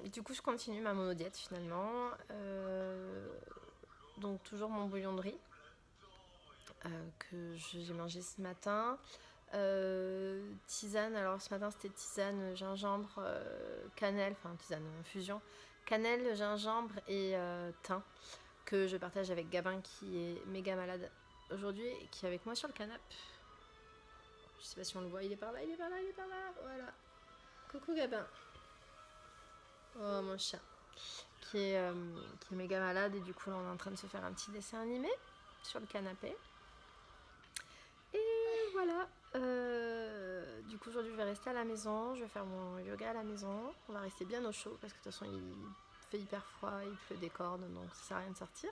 Et du coup, je continue ma monodiète finalement. Donc toujours mon bouillon de riz que j'ai mangé ce matin. Tisane, alors ce matin c'était tisane gingembre, cannelle, enfin tisane infusion, cannelle, gingembre et thym que je partage avec Gabin qui est méga malade aujourd'hui et qui est avec moi sur le canapé. Je sais pas si on le voit, il est par là, il est par là, il est par là, voilà. Coucou Gabin. Oh mon chat. Qui est méga malade et du coup là on est en train de se faire un petit dessin animé sur le canapé. Et voilà. Du coup aujourd'hui je vais rester à la maison, je vais faire mon yoga à la maison. On va rester bien au chaud parce que de toute façon il fait hyper froid, il pleut des cordes donc ça sert à rien de sortir.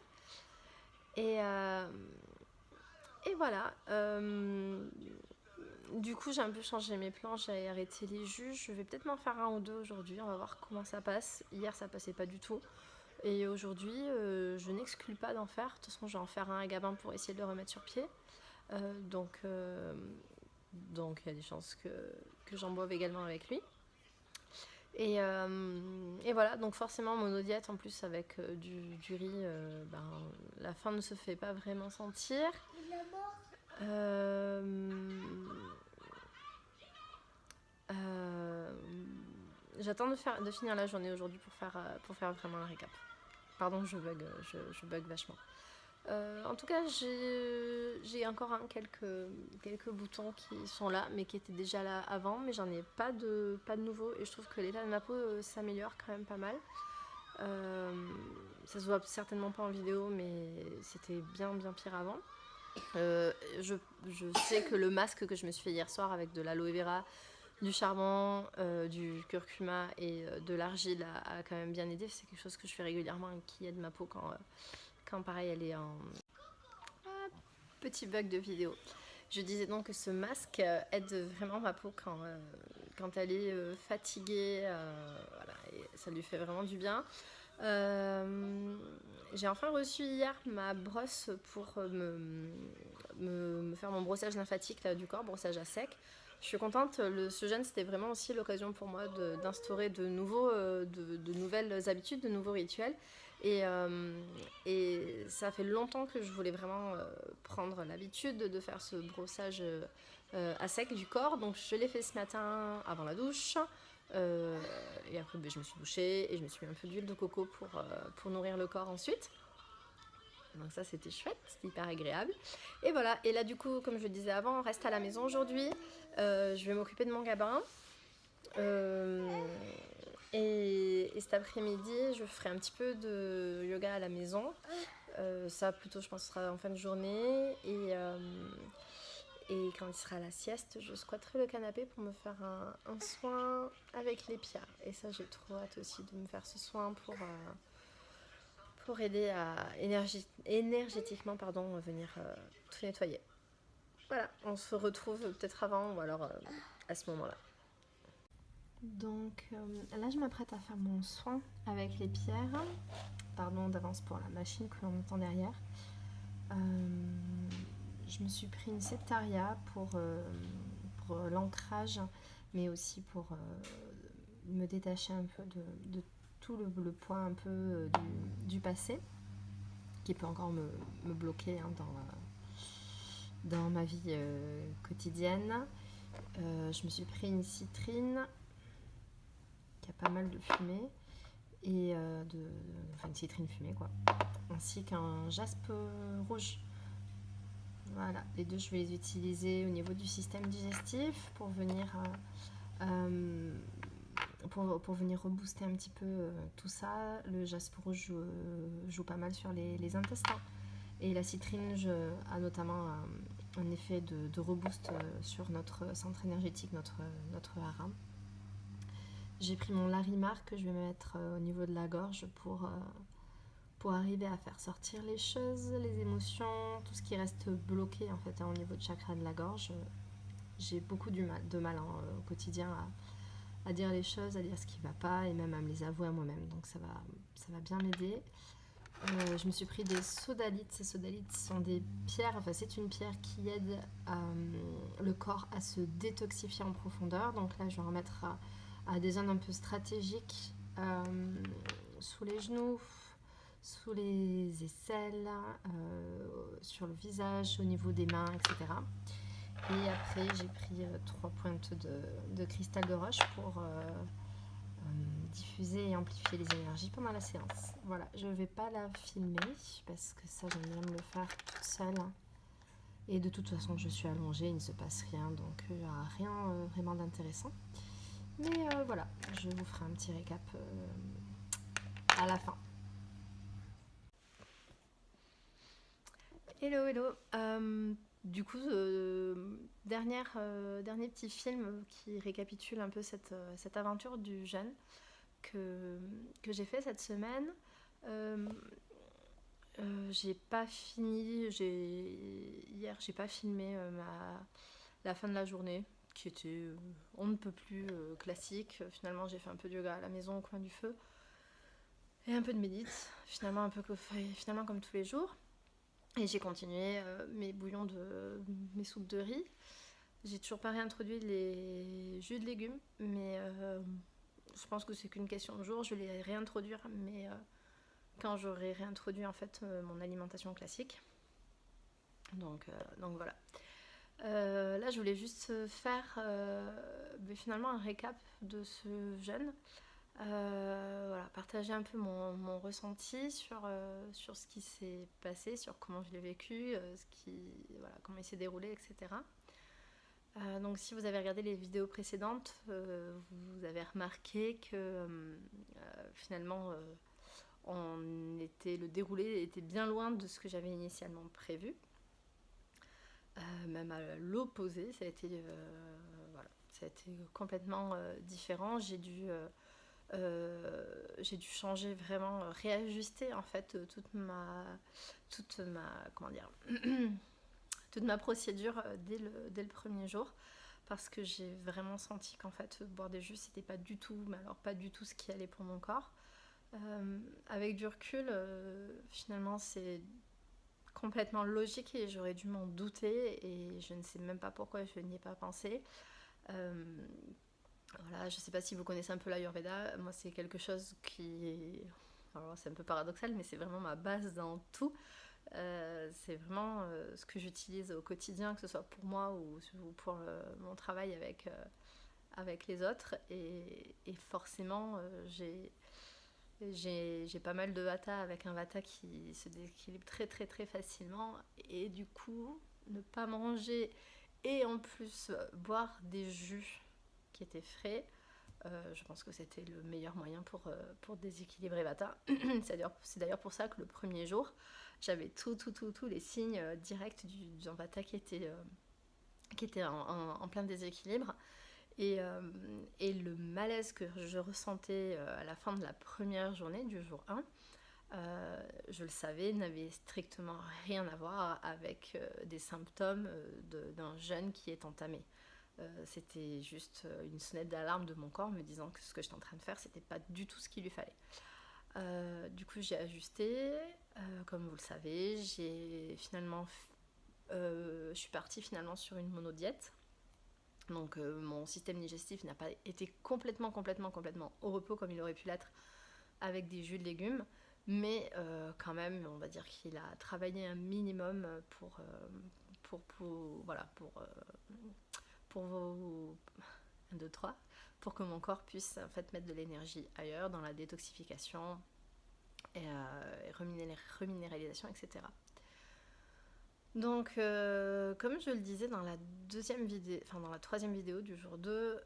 Et, euh, et voilà. Du coup j'ai un peu changé mes plans, j'ai arrêté les jus. Je vais peut-être m'en faire un ou deux aujourd'hui, on va voir comment ça passe. Hier ça passait pas du tout. Et aujourd'hui, je n'exclus pas d'en faire. De toute façon, je vais en faire un à Gabin pour essayer de le remettre sur pied. Donc, il y a des chances que j'en boive également avec lui. Et voilà, donc forcément, monodiète en plus avec du riz, la faim ne se fait pas vraiment sentir. Euh, euh, J'attends de finir la journée aujourd'hui pour faire vraiment un récap. Pardon, je bug vachement. En tout cas, j'ai encore quelques boutons qui sont là, mais qui étaient déjà là avant, mais j'en ai pas de nouveau et je trouve que l'état de ma peau s'améliore quand même pas mal. Ça se voit certainement pas en vidéo, mais c'était bien pire avant. Je sais que le masque que je me suis fait hier soir avec de l'aloe vera, du charbon, du curcuma et de l'argile a quand même bien aidé. C'est quelque chose que je fais régulièrement et qui aide ma peau quand pareil elle est en petit bug de vidéo. Je disais donc que ce masque aide vraiment ma peau quand elle est fatiguée, voilà, et ça lui fait vraiment du bien. J'ai enfin reçu hier ma brosse pour me faire mon brossage lymphatique là, du corps, brossage à sec. Je suis contente, ce jeûne c'était vraiment aussi l'occasion pour moi d'instaurer de nouvelles habitudes, de nouveaux rituels. Et ça fait longtemps que je voulais vraiment prendre l'habitude de faire ce brossage à sec du corps. Donc je l'ai fait ce matin avant la douche. Et après je me suis douchée et je me suis mis un peu d'huile de coco pour nourrir le corps ensuite. Donc ça c'était chouette, c'était hyper agréable. Et voilà, et là du coup comme je le disais avant, on reste à la maison aujourd'hui. Je vais m'occuper de mon Gabin. Et cet après-midi, je ferai un petit peu de yoga à la maison. Ça, plutôt, je pense, sera en fin de journée. Et quand il sera à la sieste, je squatterai le canapé pour me faire un soin avec les pierres. Et ça, j'ai trop hâte aussi de me faire ce soin pour aider à énergétiquement venir tout nettoyer. Voilà, on se retrouve peut-être avant ou alors à ce moment-là. Donc là, je m'apprête à faire mon soin avec les pierres. Pardon d'avance pour la machine que l'on entend derrière. Je me suis pris une septaria pour l'ancrage, mais aussi pour me détacher un peu de tout le poids un peu du passé, qui peut encore me bloquer hein, dans ma vie quotidienne. Je me suis pris une citrine qui a pas mal de fumée et une citrine fumée quoi, ainsi qu'un jaspe rouge. Voilà, les deux je vais les utiliser au niveau du système digestif pour venir rebooster un petit peu tout ça. Le jaspe rouge joue pas mal sur les intestins et la citrine a notamment un effet de reboost sur notre centre énergétique, notre hara. J'ai pris mon larimar que je vais mettre au niveau de la gorge pour arriver à faire sortir les choses, les émotions, tout ce qui reste bloqué en fait au niveau du chakra de la gorge. J'ai beaucoup de mal au quotidien à dire les choses, à dire ce qui ne va pas et même à me les avouer à moi-même. Donc ça va bien m'aider. Je me suis pris des sodalites. Ces sodalites sont des pierres, enfin c'est une pierre qui aide le corps à se détoxifier en profondeur. Donc là je vais en mettre à des zones un peu stratégiques sous les genoux, sous les aisselles, sur le visage, au niveau des mains, etc. Et après, j'ai pris 3 pointes de cristal de roche pour diffuser et amplifier les énergies pendant la séance. Voilà, je ne vais pas la filmer parce que ça, j'aime bien me le faire toute seule. Et de toute façon, je suis allongée, il ne se passe rien, donc rien vraiment d'intéressant. Mais voilà, je vous ferai un petit récap à la fin. Hello, hello. Du coup, dernier petit film qui récapitule un peu cette aventure du jeûne que j'ai fait cette semaine. J'ai pas fini, hier j'ai pas filmé la fin de la journée qui était on ne peut plus classique. Finalement j'ai fait un peu de yoga à la maison au coin du feu et un peu de médite, finalement finalement comme tous les jours. Et j'ai continué mes mes soupes de riz. J'ai toujours pas réintroduit les jus de légumes, mais je pense que c'est qu'une question de jour. Je vais les réintroduire, mais quand j'aurai réintroduit en fait mon alimentation classique. Donc voilà. Là, je voulais juste faire finalement un récap de ce jeûne. Voilà, partager un peu mon ressenti sur ce qui s'est passé, sur comment je l'ai vécu, comment il s'est déroulé, etc. Donc si vous avez regardé les vidéos précédentes, vous avez remarqué que finalement le déroulé était bien loin de ce que j'avais initialement prévu. Même à l'opposé, ça a été complètement différent. J'ai dû changer vraiment, réajuster en fait toute ma comment dire toute ma procédure dès le premier jour, parce que j'ai vraiment senti qu'en fait boire des jus c'était pas du tout, mais alors pas du tout ce qui allait pour mon corps. Avec du recul, finalement c'est complètement logique et j'aurais dû m'en douter et je ne sais même pas pourquoi je n'y ai pas pensé. Voilà, je sais pas si vous connaissez un peu l'Ayurveda, moi c'est quelque chose qui est... Alors c'est un peu paradoxal, mais c'est vraiment ma base dans tout. C'est vraiment ce que j'utilise au quotidien, que ce soit pour moi ou pour mon travail avec les autres. Et forcément, j'ai pas mal de vata, avec un vata qui se déséquilibre très très très facilement. Et du coup, ne pas manger et en plus boire des jus qui étaient frais, je pense que c'était le meilleur moyen pour déséquilibrer vata. C'est d'ailleurs pour ça que le premier jour, j'avais tous les signes directs d'un vata qui était en plein déséquilibre. Et le malaise que je ressentais à la fin de la première journée, du jour 1, je le savais, n'avait strictement rien à voir avec des symptômes d'un jeûne qui est entamé. C'était juste une sonnette d'alarme de mon corps me disant que ce que j'étais en train de faire, c'était pas du tout ce qu'il lui fallait. Du coup, j'ai ajusté, comme vous le savez. Je suis partie finalement sur une monodiète. Donc mon système digestif n'a pas été complètement au repos comme il aurait pu l'être avec des jus de légumes, mais quand même, on va dire qu'il a travaillé un minimum pour vos 1, 2, 3, pour que mon corps puisse en fait mettre de l'énergie ailleurs, dans la détoxification et reminéralisation, etc. Donc, comme je le disais dans la troisième vidéo du jour 2,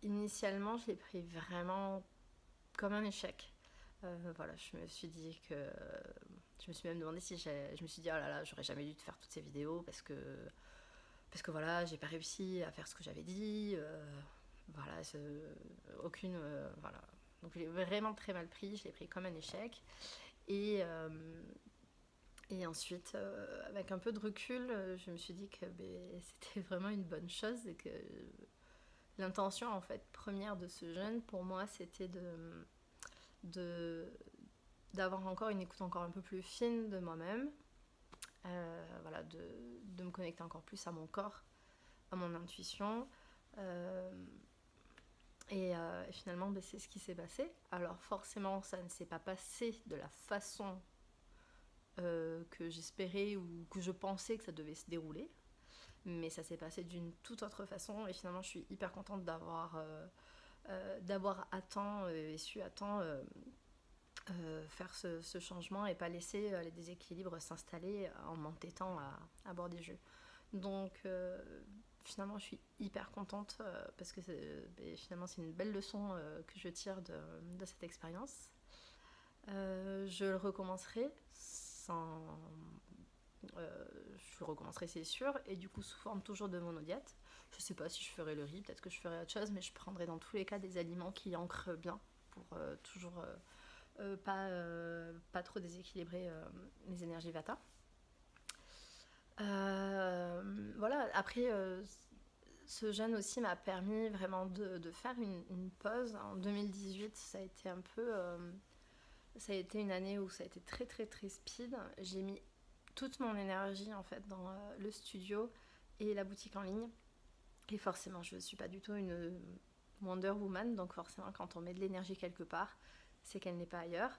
initialement, je l'ai pris vraiment comme un échec. Voilà, je me suis même demandé si je me suis dit, oh là là, j'aurais jamais dû te faire toutes ces vidéos parce que voilà, j'ai pas réussi à faire ce que j'avais dit. Voilà, aucune. Voilà. Donc, je l'ai vraiment très mal pris, je l'ai pris comme un échec. Et ensuite, avec un peu de recul, je me suis dit que c'était vraiment une bonne chose et que l'intention en fait première de ce jeûne pour moi c'était d'avoir encore une écoute encore un peu plus fine de moi-même, voilà, de me connecter encore plus à mon corps, à mon intuition, Et finalement, c'est ce qui s'est passé. Alors forcément, ça ne s'est pas passé de la façon que j'espérais ou que je pensais que ça devait se dérouler. Mais ça s'est passé d'une toute autre façon. Et finalement, je suis hyper contente d'avoir à temps et su à temps faire ce changement et pas laisser les déséquilibres s'installer en m'entêtant à boire des jus. Donc finalement, je suis hyper contente parce que finalement, c'est une belle leçon que je tire de cette expérience. Je le recommencerai sans. Je recommencerai, c'est sûr, et du coup, sous forme toujours de monodiète. Je sais pas si je ferai le riz, peut-être que je ferai autre chose, mais je prendrai dans tous les cas des aliments qui ancrent bien pour toujours pas trop déséquilibrer les énergies Vata. Voilà, après, ce jeûne aussi m'a permis vraiment de faire une pause. En 2018, ça a été un peu. Ça a été une année où ça a été très très très speed. J'ai mis toute mon énergie en fait dans le studio et la boutique en ligne. Et forcément, je ne suis pas du tout une Wonder Woman, donc forcément, quand on met de l'énergie quelque part, c'est qu'elle n'est pas ailleurs.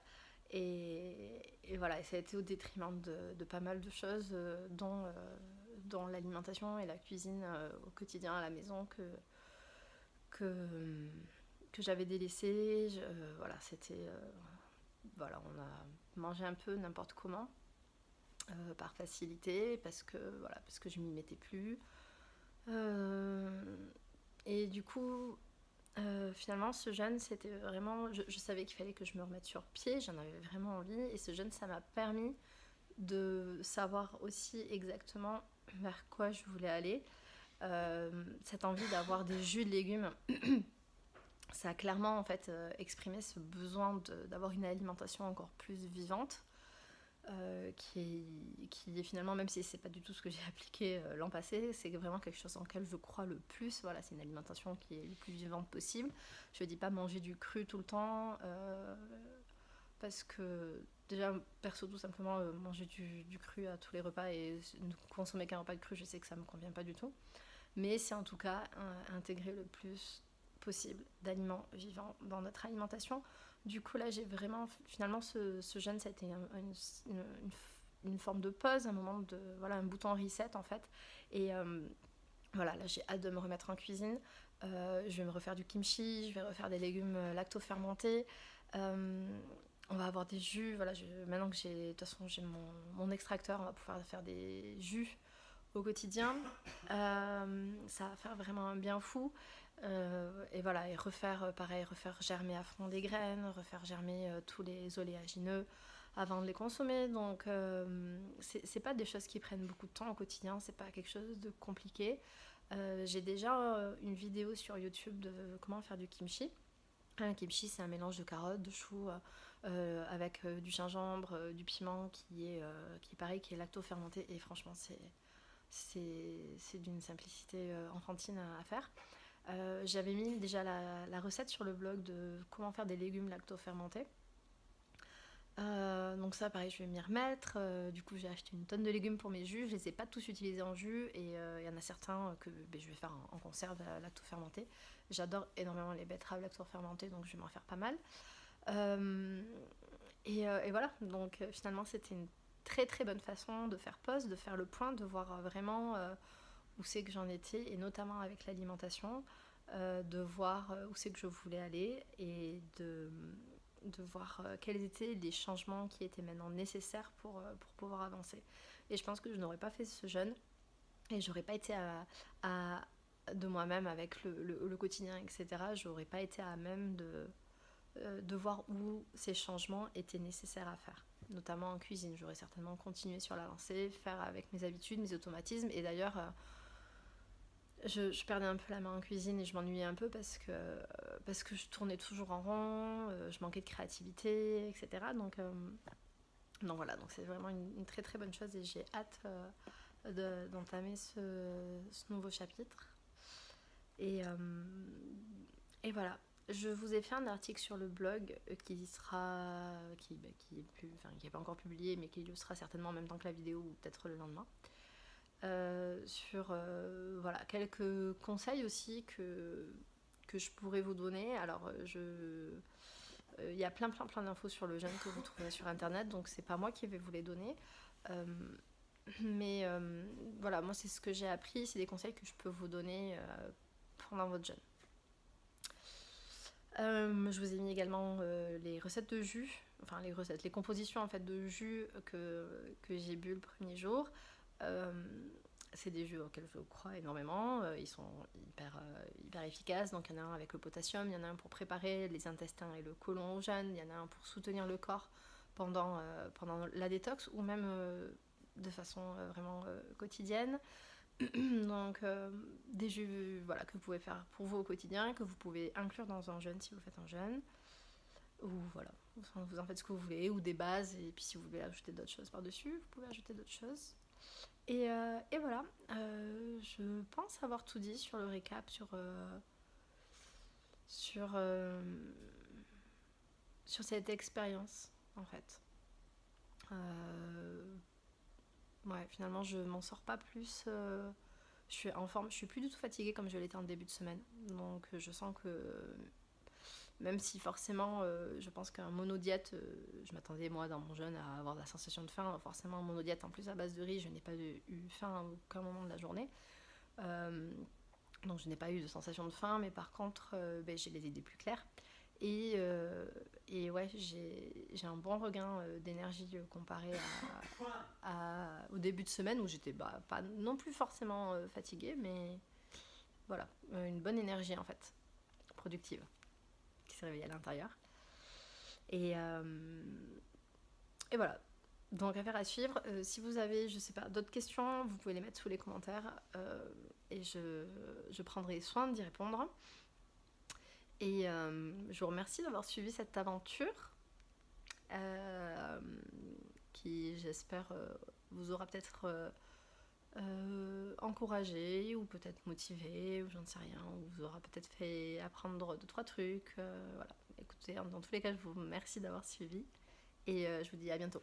Et voilà, et ça a été au détriment de pas mal de choses, dont l'alimentation et la cuisine au quotidien à la maison que, que j'avais délaissé. Voilà, c'était. Voilà, on a mangé un peu n'importe comment, par facilité, parce que je m'y mettais plus. Et du coup, finalement, ce jeûne, c'était vraiment. Je savais qu'il fallait que je me remette sur pied, j'en avais vraiment envie. Et ce jeûne, ça m'a permis de savoir aussi exactement vers quoi je voulais aller. Cette envie d'avoir des jus de légumes, ça a clairement en fait exprimé ce besoin d'avoir une alimentation encore plus vivante. Qui est finalement, même si c'est pas du tout ce que j'ai appliqué l'an passé, c'est vraiment quelque chose en lequel je crois le plus. Voilà, c'est une alimentation qui est le plus vivante possible. Je dis pas manger du cru tout le temps, parce que déjà, perso, tout simplement, manger du cru à tous les repas et ne consommer qu'un repas de cru, je sais que ça me convient pas du tout. Mais c'est en tout cas intégrer le plus possible d'aliments vivants dans notre alimentation. Du coup, là, j'ai vraiment. Finalement, ce jeûne, ça a été une forme de pause, un moment de. Voilà, un bouton reset en fait. Et voilà, là, j'ai hâte de me remettre en cuisine. Je vais me refaire du kimchi, je vais refaire des légumes lacto-fermentés. On va avoir des jus. Voilà, maintenant que de toute façon, j'ai mon extracteur, on va pouvoir faire des jus au quotidien. Ça va faire vraiment un bien fou. Et voilà, et refaire pareil, refaire germer à fond des graines, refaire germer tous les oléagineux avant de les consommer. Donc c'est pas des choses qui prennent beaucoup de temps au quotidien, c'est pas quelque chose de compliqué. J'ai déjà une vidéo sur YouTube de comment faire du kimchi. Un kimchi, c'est un mélange de carottes, de choux, avec du gingembre, du piment qui est pareil, qui est lacto-fermenté. Et franchement, c'est d'une simplicité enfantine à faire. J'avais mis déjà la recette sur le blog de comment faire des légumes lacto-fermentés. Donc ça, pareil, je vais m'y remettre. Du coup, j'ai acheté une tonne de légumes pour mes jus. Je les ai pas tous utilisés en jus et il y en a certains que je vais faire en conserve lacto-fermentée. J'adore énormément les betteraves lacto-fermentées, donc je vais m'en faire pas mal. Et voilà, donc finalement, c'était une très très bonne façon de faire pause, de faire le point, de voir vraiment où c'est que j'en étais, et notamment avec l'alimentation, de voir où c'est que je voulais aller et de voir quels étaient les changements qui étaient maintenant nécessaires pour pouvoir avancer. Et je pense que je n'aurais pas fait ce jeûne et j'aurais pas été de moi-même avec le quotidien, etc. J'aurais pas été à même de voir où ces changements étaient nécessaires à faire. Notamment en cuisine, j'aurais certainement continué sur la lancée, faire avec mes habitudes, mes automatismes. Et d'ailleurs, je perdais un peu la main en cuisine et je m'ennuyais un peu parce que je tournais toujours en rond, je manquais de créativité, etc. Donc voilà, donc c'est vraiment une très très bonne chose et j'ai hâte d'entamer ce nouveau chapitre. Et voilà. Je vous ai fait un article sur le blog qui est pas encore publié, mais qui le sera certainement en même temps que la vidéo ou peut-être le lendemain. Sur voilà, quelques conseils aussi que je pourrais vous donner. Alors, il y a plein d'infos sur le jeûne que vous trouverez sur internet, donc c'est pas moi qui vais vous les donner. Mais voilà, moi c'est ce que j'ai appris, c'est des conseils que je peux vous donner pendant votre jeûne. Je vous ai mis également les recettes de jus, enfin les compositions en fait de jus que j'ai bu le premier jour. C'est des jus auxquels je crois énormément, ils sont hyper efficaces. Donc il y en a un avec le potassium, il y en a un pour préparer les intestins et le côlon au jeûne, il y en a un pour soutenir le corps pendant la détox ou même de façon vraiment quotidienne. Donc des jus voilà, que vous pouvez faire pour vous au quotidien, que vous pouvez inclure dans un jeûne si vous faites un jeûne. Ou voilà, vous en faites ce que vous voulez, ou des bases, et puis si vous voulez ajouter d'autres choses par-dessus, vous pouvez ajouter d'autres choses. Et voilà, je pense avoir tout dit sur le récap, sur cette expérience en fait. Ouais, finalement je m'en sors pas plus. Je suis en forme, je suis plus du tout fatiguée comme je l'étais en début de semaine. Donc je sens que même si forcément je pense qu'un monodiète, je m'attendais moi dans mon jeûne à avoir la sensation de faim, forcément un monodiète en plus à base de riz, je n'ai pas eu faim à aucun moment de la journée. Donc je n'ai pas eu de sensation de faim, mais par contre j'ai les idées plus claires. Et ouais, j'ai un bon regain d'énergie comparé au début de semaine où j'étais pas non plus forcément fatiguée, mais voilà, une bonne énergie en fait, productive, qui s'est réveillée à l'intérieur. Et voilà. Donc affaire à suivre. Si vous avez, je sais pas, d'autres questions, vous pouvez les mettre sous les commentaires et je prendrai soin d'y répondre. Et je vous remercie d'avoir suivi cette aventure qui, j'espère, vous aura peut-être encouragé ou peut-être motivé, ou j'en sais rien, ou vous aura peut-être fait apprendre 2-3 trucs. Voilà. Écoutez, dans tous les cas, je vous remercie d'avoir suivi et je vous dis à bientôt.